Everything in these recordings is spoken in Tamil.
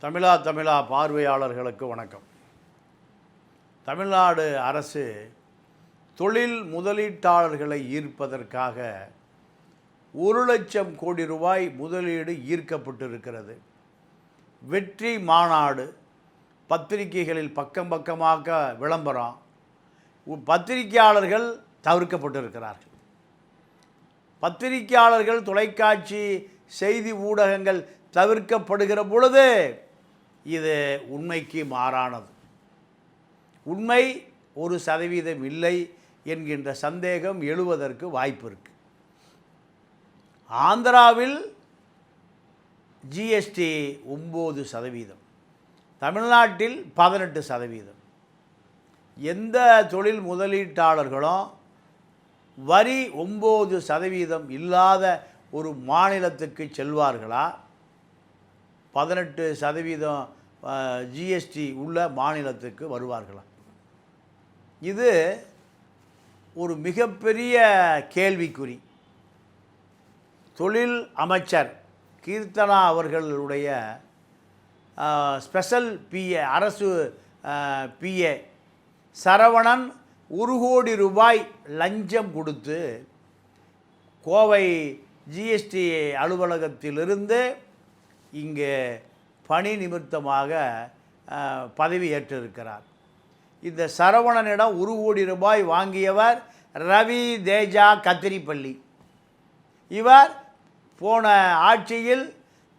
தமிழா பார்வையாளர்களுக்கு வணக்கம். தமிழ்நாடு அரசு தொழில் முதலீட்டாளர்களை ஈர்ப்பதற்காக 1,00,000 கோடி ரூபாய் முதலீடு ஈர்க்கப்பட்டிருக்கிறது. வெற்றி மாநாடு பத்திரிகைகளில் பக்கம் பக்கமாக விளம்பரம், பத்திரிகையாளர்கள் தவிர்க்கப்பட்டிருக்கிறார்கள். பத்திரிகையாளர்கள், தொலைக்காட்சி செய்தி ஊடகங்கள் தவிர்க்கப்படுகிற பொழுது இது உண்மைக்கு மாறானது. உண்மை 1% இல்லை என்கின்ற சந்தேகம் எழுவதற்கு வாய்ப்பு இருக்கு. ஆந்திராவில் ஜிஎஸ்டி 9%, தமிழ்நாட்டில் 18%. எந்த தொழில் முதலீட்டாளர்களும் வரி 9% இல்லாத ஒரு மாநிலத்துக்கு செல்வார்களா? 18% ஜிஎஸ்டி உள்ள மாநிலத்துக்கு வருவார்களா? இது ஒரு மிகப்பெரிய கேள்விக்குறி. தொழில் அமைச்சர் கீர்த்தனா அவர்களுடைய ஸ்பெஷல் பிஏ, அரசு பிஏ சரவணன் 1 கோடி ரூபாய் லஞ்சம் கொடுத்து கோவை ஜிஎஸ்டி அலுவலகத்திலிருந்து இங்கே பணி நிமித்தமாக பதவி ஏற்றிருக்கிறார். இந்த சரவணனிடம் 1 கோடி ரூபாய் வாங்கியவர் ரவி தேஜா கத்திரிப்பள்ளி. இவர் போன ஆட்சியில்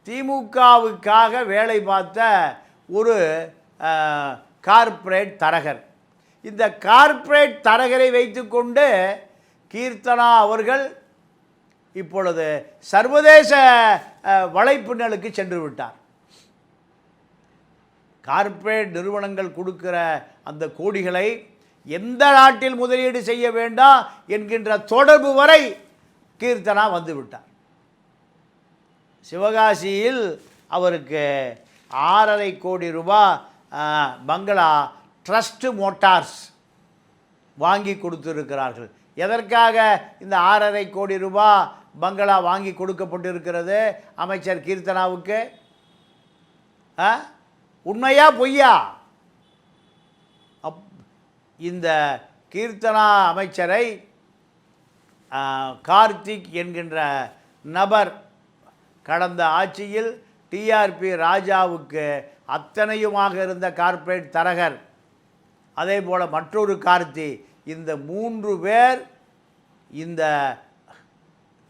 திமுகவுக்காக வேலை பார்த்த ஒரு கார்ப்பரேட் தரகர். இந்த கார்ப்பரேட் தரகரை வைத்துக்கொண்டு கீர்த்தனா அவர்கள் இப்பொழுது சர்வதேச வலைப்பின்னலுக்கு சென்று விட்டார். கார்ப்பரேட் நிறுவனங்கள் கொடுக்கிற அந்த கோடிகளை எந்த நாட்டில் முதலீடு செய்ய வேண்டாம் என்கின்ற தொடர்பு வரை கீர்த்தனா வந்து விட்டார். சிவகாசியில் அவருக்கு 6,5 கோடி ரூபாய் பங்களா ட்ரஸ்ட் மோட்டார்ஸ் வாங்கி கொடுத்திருக்கிறார்கள். எதற்காக இந்த 6,5 கோடி ரூபாய் பங்களா வாங்கி கொடுக்கப்பட்டிருக்கிறது அமைச்சர் கீர்த்தனாவுக்கு? உண்மையா பொய்யா? இந்த கீர்த்தனா அமைச்சரை கார்த்திக் என்கின்ற நபர் கடந்த ஆட்சியில் டிஆர்பி ராஜாவுக்கு அத்தனையுமாக இருந்த கார்ப்பரேட் தரகர், அதே போல் மற்றொரு கார்த்தி, இந்த 3 பேர் இந்த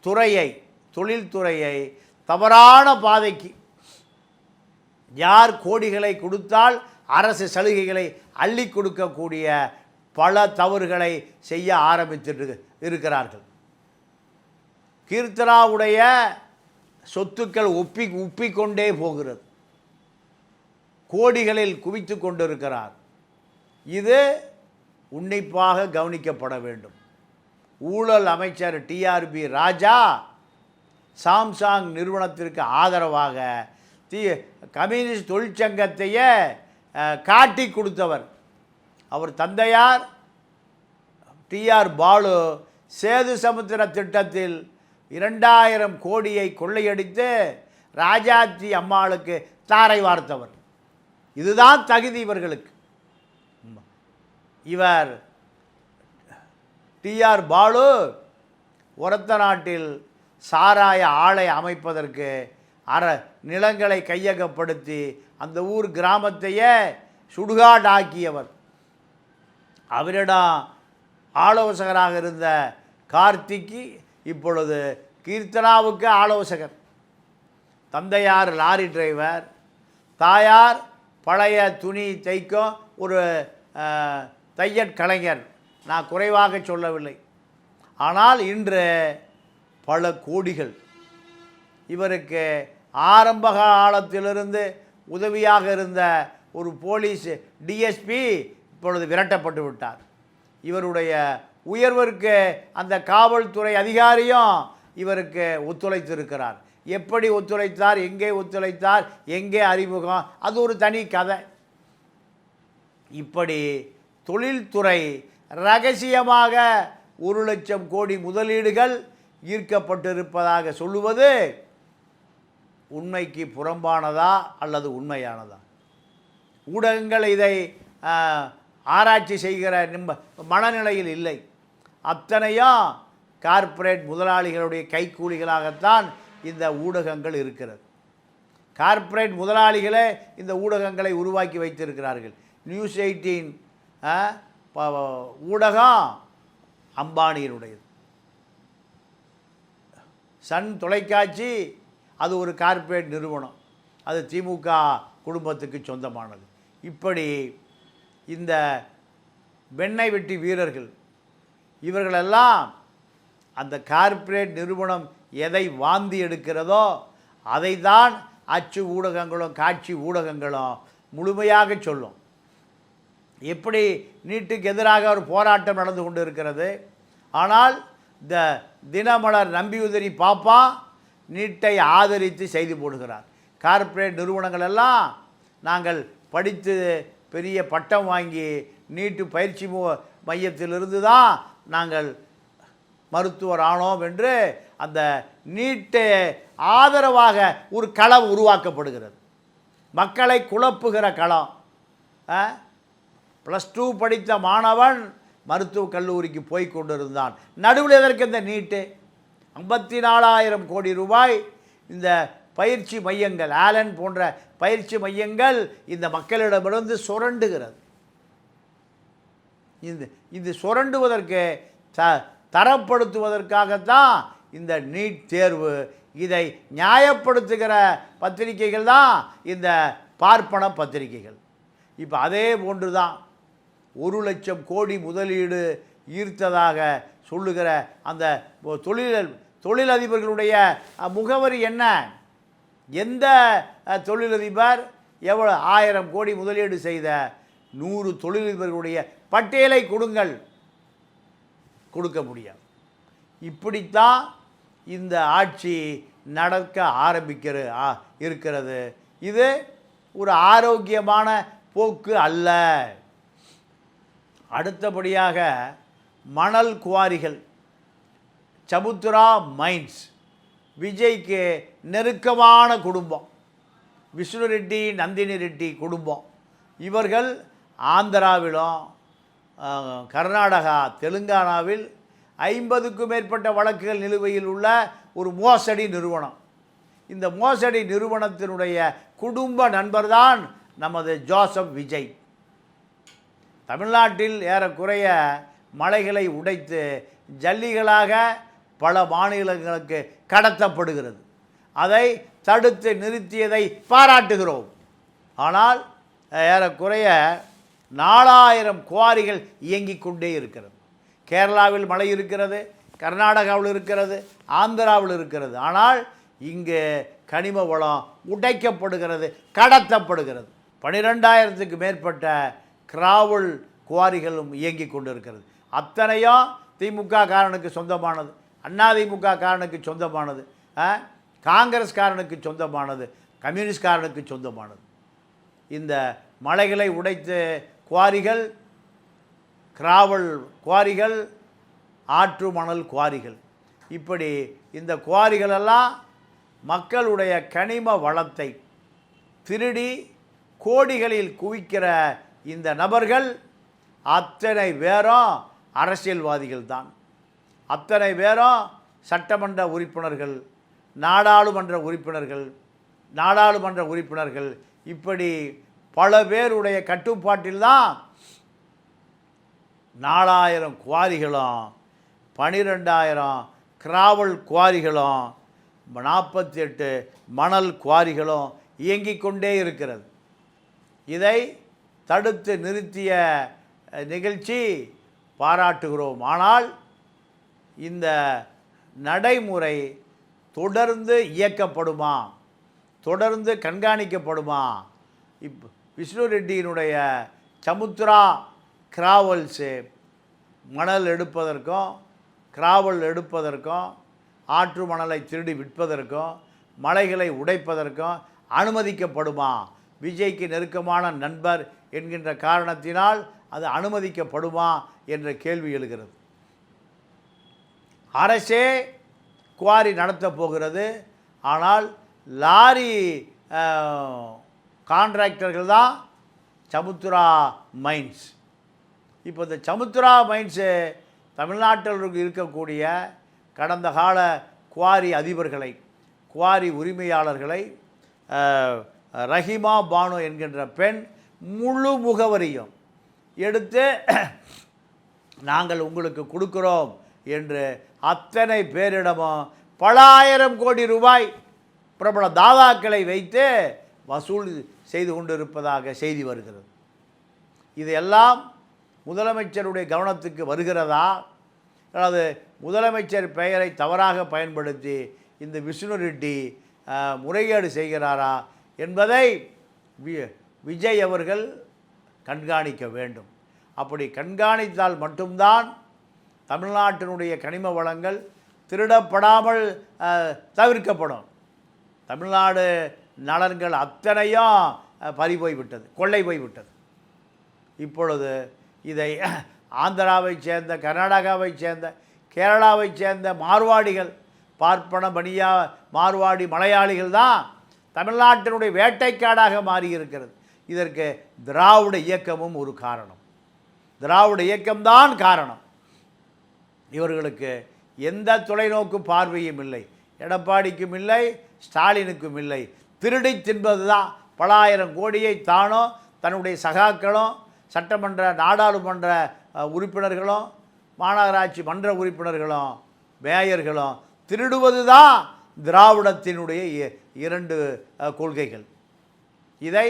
துறையை, தொழில்துறையை தவறான பாதைக்கு, யார் கோடிகளை கொடுத்தால் அரசு சலுகைகளை அள்ளி கொடுக்கக்கூடிய பல தவறுகளை செய்ய ஆரம்பித்து இருக்கிறார்கள். கீர்த்தனாவுடைய சொத்துக்கள் உப்பிக்கொண்டே போகிறது. கோடிகளில் குவித்து கொண்டிருக்கிறார். இது உன்னிப்பாக கவனிக்கப்பட வேண்டும். ஊழல் அமைச்சர் டிஆர்பி ராஜா சாம்சங் நிறுவனத்திற்கு ஆதரவாக கம்யூனிஸ்ட் தொழிற்சங்கத்தையே காட்டி கொடுத்தவர். அவர் தந்தையார் டிஆர் பாலு சேது சமுத்திர திட்டத்தில் 2,000 கோடியை கொள்ளையடித்து ராஜாத்தி அம்மாளுக்கு தாரை வார்த்தவர். இதுதான் தகுதி இவர்களுக்கு. இவர் டிஆர் பாலு ஒரத்த நாட்டில் சாராய ஆலை அமைப்பதற்கு நிலங்களை கையகப்படுத்தி அந்த ஊர் கிராமத்தையே சுடுகாடாக்கியவர். அவரிடம் ஆலோசகராக இருந்த கார்த்திக்கு இப்பொழுது கீர்த்தனாவுக்கு ஆலோசகர். தந்தையார் லாரி டிரைவர், தாயார் பழைய துணி தைக்கும் ஒரு தையற் கலைஞர். நான் குறைவாக சொல்லவில்லை. ஆனால் இன்று பல கோடிகள் இவருக்கு ஆரம்ப காலத்திலிருந்து உதவியாக இருந்த ஒரு போலீஸ் டிஎஸ்பி இப்பொழுது விரட்டப்பட்டு விட்டார். இவருடைய உயர்விற்கு அந்த காவல்துறை அதிகாரியும் இவருக்கு ஒத்துழைத்திருக்கிறார். எப்படி ஒத்துழைத்தார், எங்கே ஒத்துழைத்தார், எங்கே அறிமுகம், அது ஒரு தனி கதை. இப்படி தொழில்துறை ரகசியமாக 1,00,000 கோடி முதலீடுகள் ஈர்க்கப்பட்டிருப்பதாக சொல்லுவது உண்மைக்கு புறம்பானதா அல்லது உண்மையானதா? ஊடகங்கள் இதை ஆராய்ச்சி செய்கிற மனநிலையில் இல்லை. அத்தனையும் கார்ப்பரேட் முதலாளிகளுடைய கைக்கூலிகளாகத்தான் இந்த ஊடகங்கள் இருக்கிறது. கார்ப்பரேட் முதலாளிகளே இந்த ஊடகங்களை உருவாக்கி வைத்திருக்கிறார்கள். நியூஸ் 18 ஊடகம் அம்பானியினுடையது. சன் தொலைக்காட்சி அது ஒரு கார்ப்பரேட் நிறுவனம், அது திமுக குடும்பத்துக்கு சொந்தமானது. இப்படி இந்த வெண்ணெய் வெட்டி வீரர்கள் இவர்களெல்லாம் அந்த கார்ப்பரேட் நிறுவனம் எதை வாந்தி எடுக்கிறதோ அதை தான் அச்சு ஊடகங்களும் காட்சி ஊடகங்களும் முழுமையாக சொல்லும். எப்படி நீட்டுக்கு எதிராக ஒரு போராட்டம் நடந்து கொண்டு இருக்கிறது, ஆனால் இந்த தினமலர் நம்பியுதிரி பாப்பா நீட்டை ஆதரித்து செய்தி போடுகிறார். கார்ப்பரேட் நிறுவனங்கள் எல்லாம் நாங்கள் படித்து பெரிய பட்டம் வாங்கி நீட்டு பயிற்சி மையத்திலிருந்து தான் நாங்கள் மருத்துவர் ஆனோம் என்று அந்த நீட்டை ஆதரவாக ஒரு களம் உருவாக்கப்படுகிறது. மக்களை குழப்புகிற களம். +2 படித்த மாணவன் மருத்துவக் கல்லூரிக்கு போய் கொண்டிருந்தான். நடுவில் எதற்கு இந்த நீட்டு? 54,000 கோடி ரூபாய் இந்த பயிற்சி மையங்கள், ஆலன் போன்ற பயிற்சி மையங்கள் இந்த மக்களிடமிருந்து சுரண்டுகிறது. இது சுரண்டுவதற்கு தரப்படுத்துவதற்காகத்தான் இந்த நீட் தேர்வு. இதை நியாயப்படுத்துகிற பத்திரிகைகள் தான் இந்த பார்ப்பன பத்திரிகைகள். இப்போ அதே போன்று தான் 1,00,000 கோடி முதலீடு ஈர்த்ததாக சொல்லுகிற அந்த தொழிலதிபர்களுடைய முகவரி என்ன? எந்த தொழிலதிபர் எவ்வளோ 1000 கோடி முதலீடு செய்த 100 தொழிலதிபர்களுடைய பட்டியலை கொடுங்கள், கொடுக்க முடியாது. இப்படித்தான் இந்த ஆட்சி நடக்க இருக்கிறது. இது ஒரு ஆரோக்கியமான போக்கு அல்ல. அடுத்தபடியாக மணல் குவாரிகள், சமுத்ரா மைன்ஸ், விஜய்க்கு நெருக்கமான குடும்பம், விஷ்ணு ரெட்டி நந்தினி ரெட்டி குடும்பம். இவர்கள் ஆந்திராவிலும் கர்நாடகா தெலுங்கானாவில் 50க்கும் மேற்பட்ட வழக்குகள் நிலுவையில் உள்ள ஒரு மோசடி நிறுவனம். இந்த மோசடி நிறுவனத்தினுடைய குடும்ப நண்பர்தான் நமது ஜோசப் விஜய். தமிழ்நாட்டில் ஏறக்குறைய மலைகளை உடைத்து ஜல்லிகளாக பல மாநிலங்களுக்கு கடத்தப்படுகிறது. அதை தடுத்து நிறுத்தியதை பாராட்டுகிறோம். ஆனால் ஏறக்குறைய 4,000 குவாரிகள் இயங்கிக் கொண்டே இருக்கிறது. கேரளாவில் மழை இருக்கிறது, கர்நாடகாவில் இருக்கிறது, ஆந்திராவில் இருக்கிறது. ஆனால் இங்கு கனிம வளம் உடைக்கப்படுகிறது, கடத்தப்படுகிறது. 12,000க்கு மேற்பட்ட கிராவல் குவாரிகளும் இயங்கிக் கொண்டிருக்கிறது. அத்தனையும் திமுக காரனுக்கு சொந்தமானது, அதிமுக காரனுக்கு சொந்தமானது, காங்கிரஸ்காரனுக்கு சொந்தமானது, கம்யூனிஸ்ட்காரனுக்கு சொந்தமானது. இந்த மலைகளை உடைத்து குவாரிகள், கிராவல் குவாரிகள், ஆற்று மணல் குவாரிகள், இப்படி இந்த குவாரிகளெல்லாம் மக்களுடைய கனிம வளத்தை திருடி கோடிகளில் குவிக்கிற இந்த நபர்கள் அத்தனை பேரும் அரசியல்வாதிகள் தான். அத்தனை பேரும் சட்டமன்ற உறுப்பினர்கள், நாடாளுமன்ற உறுப்பினர்கள், இப்படி பல பேருடைய கட்டுப்பாட்டில்தான் 4,000 குவாரிகளும் 12,000 கிராவல் குவாரிகளும் 48 மணல் குவாரிகளும் இயங்கிக் கொண்டே இருக்கிறது. இதை தடுத்து நிறுத்திய நிகழ்ச்சி பாராட்டுகிறோம். ஆனால் இந்த நடைமுறை தொடர்ந்து இயக்கப்படுமா, தொடர்ந்து கண்காணிக்கப்படுமா? விஷ்ணு ரெட்டியினுடைய சமுத்ரா கிராவல்ஸு மணல் எடுப்பதற்கும், கிராவல் எடுப்பதற்கும், ஆற்று மணலை திருடி விற்பதற்கும், மலைகளை உடைப்பதற்கும் அனுமதிக்கப்படுமா? விஜய்க்கு நெருக்கமான நண்பர் என்கின்ற காரணத்தினால் அது அனுமதிக்கப்படுமா என்ற கேள்வி எழுகிறது. அரசே குவாரி நடத்தப் போகிறது. ஆனால் லாரி கான்ட்ராக்டர்கள் தான் சமுத்ரா மைன்ஸ். இப்போ இந்த சமுத்ரா மைன்ஸு தமிழ்நாட்டில் இருக்கக்கூடிய கடந்த கால குவாரி அதிபர்களை, குவாரி உரிமையாளர்களை ரஹிமா பானு என்கின்ற பெண் முழு முகவரியும் எடுத்து நாங்கள் உங்களுக்கு கொடுக்குறோம் என்று அத்தனை பேரிடமும் பல ஆயிரம் கோடி ரூபாய் பிரபல தாதாக்களை வைத்து வசூல் செய்து கொண்டிருப்பதாக செய்தி வருகிறது. இதையெல்லாம் முதலமைச்சருடைய கவனத்துக்கு வருகிறதா, அதாவது முதலமைச்சர் பெயரை தவறாக பயன்படுத்தி இந்த விஷ்ணு ரெட்டி முறைகேடு செய்கிறாரா என்பதை விஜய் அவர்கள் கண்காணிக்க வேண்டும். அப்படி கண்காணித்தால் மட்டும்தான் தமிழ்நாட்டினுடைய கனிம வளங்கள் திருடப்படாமல் தவிர்க்கப்படும். தமிழ்நாடு நலன்கள் அத்தனையும் பறிபோய்விட்டது, கொள்ளை போய்விட்டது. இப்பொழுது இதை ஆந்திராவைச் சேர்ந்த, கர்நாடகாவைச் சேர்ந்த, கேரளாவைச் சேர்ந்த மார்வாடிகள், பார்ப்பன பனியா மார்வாடி மலையாளிகள் தான் தமிழ்நாட்டினுடைய வேட்டைக்காடாக மாறியிருக்கிறது. இதற்கு திராவிட இயக்கமும் ஒரு காரணம். திராவிட இயக்கம்தான் காரணம். இவர்களுக்கு எந்த தொலைநோக்கு பார்வையும் இல்லை, எடப்பாடிக்கும் இல்லை, ஸ்டாலினுக்கும் இல்லை. திருடி தின்பது தான். பல ஆயிரம் கோடியை தானோ தன்னுடைய சகாக்களும் சட்டமன்ற நாடாளுமன்ற உறுப்பினர்களும் மாநகராட்சி மன்ற உறுப்பினர்களும் மேயர்களும் திருடுவது தான் திராவிடத்தினுடைய இரண்டு கொள்கைகள். இதை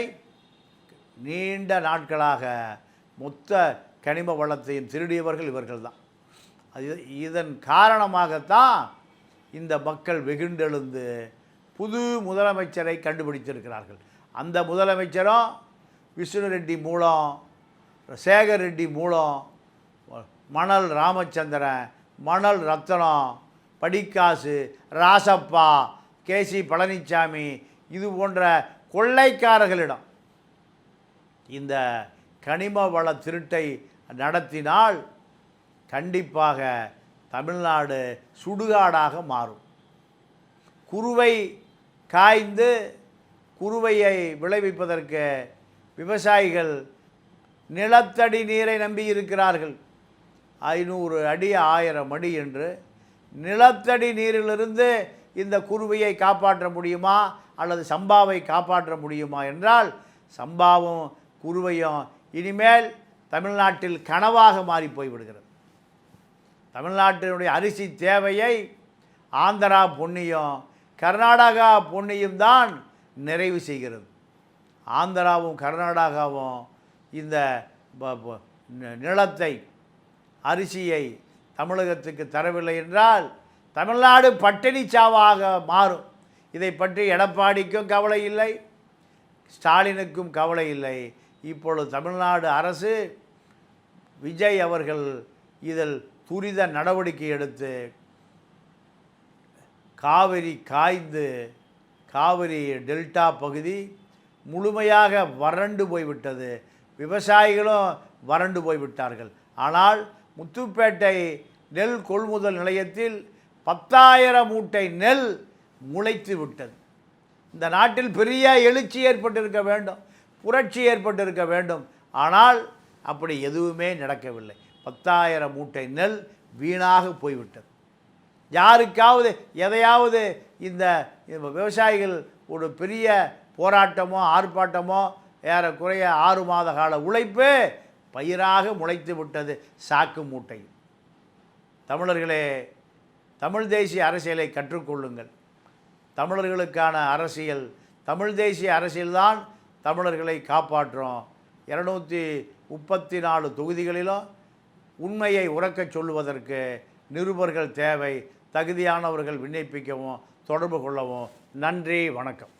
நீண்ட நாட்களாக மொத்த கனிம வளத்தையும் திருடியவர்கள் இவர்கள் தான். இதன் காரணமாகத்தான் இந்த மக்கள் வெகுண்டெழுந்து புது முதலமைச்சரை கண்டுபிடித்திருக்கிறார்கள். அந்த முதலமைச்சரும் விஷ்ணு ரெட்டி மூலம், சேகர் ரெட்டி மூலம், மணல் ராமச்சந்திரன், மணல் ரத்னம், படிக்காசு, ராசப்பா, கேசி பழனிசாமி இது போன்ற கொள்ளைக்காரர்களிடம் இந்த கனிம வள திருட்டை நடத்தினால் கண்டிப்பாக தமிழ்நாடு சுடுகாடாக மாறும். குருவை காய்ந்து குருவையை விளைவிப்பதற்கு விவசாயிகள் நிலத்தடி நீரை நம்பி இருக்கிறார்கள். 500 அடி 1000 அடி என்று நிலத்தடி நீரிலிருந்து இந்த குருவையை காப்பாற்ற முடியுமா அல்லது சம்பாவை காப்பாற்ற முடியுமா என்றால் சம்பாவும் குருவையும் இனிமேல் தமிழ்நாட்டில் கனவாக மாறி போய்விடுகிறது. தமிழ்நாட்டினுடைய அரிசி தேவையை ஆந்திரா பொன்னியும் கர்நாடகா பொன்னியும் தான் நிறைவு செய்கிறது. ஆந்திராவும் கர்நாடகாவும் இந்த நிலத்தை, அரிசியை தமிழகத்துக்கு தரவில்லை என்றால் தமிழ்நாடு பட்டினி சாவாக மாறும். இதை பற்றி எடப்பாடிக்கும் கவலை இல்லை, ஸ்டாலினுக்கும் கவலை இல்லை. இப்பொழுது தமிழ்நாடு அரசு, விஜய் அவர்கள் இதில் துரித நடவடிக்கை எடுத்து காவிரி காய்ந்து காவிரி டெல்டா பகுதி முழுமையாக வறண்டு போய்விட்டது. விவசாயிகளும் வறண்டு போய்விட்டார்கள். ஆனால் முத்துப்பேட்டை நெல் கொள்முதல் நிலையத்தில் 10,000 மூட்டை நெல் முளைத்து விட்டது. இந்த நாட்டில் பெரிய எழுச்சி ஏற்பட்டிருக்க வேண்டும், புரட்சி ஏற்பட்டிருக்க வேண்டும். ஆனால் அப்படி எதுவுமே நடக்கவில்லை. 10,000 மூட்டை நெல் வீணாக போய்விட்டது. யாருக்காவது எதையாவது இந்த விவசாயிகள் ஒரு பெரிய போராட்டமோ ஆர்ப்பாட்டமோ, ஏறக்குறைய 6 மாத கால உழைப்பு பயிராக முளைத்து விட்டது சாக்கு மூட்டை. தமிழர்களே, தமிழ் தேசிய அரசியலை கற்றுக்கொள்ளுங்கள். தமிழர்களுக்கான அரசியல், தமிழ் தேசிய அரசியல்தான் தமிழர்களை காப்பாற்றும். 234 தொகுதிகளிலும் உண்மையை உறக்கச் சொல்லுவதற்கு நிருபர்கள் தேவை. தகுதியானவர்கள் விண்ணப்பிக்கவும் தொடர்பு கொள்ளவும். நன்றி, வணக்கம்.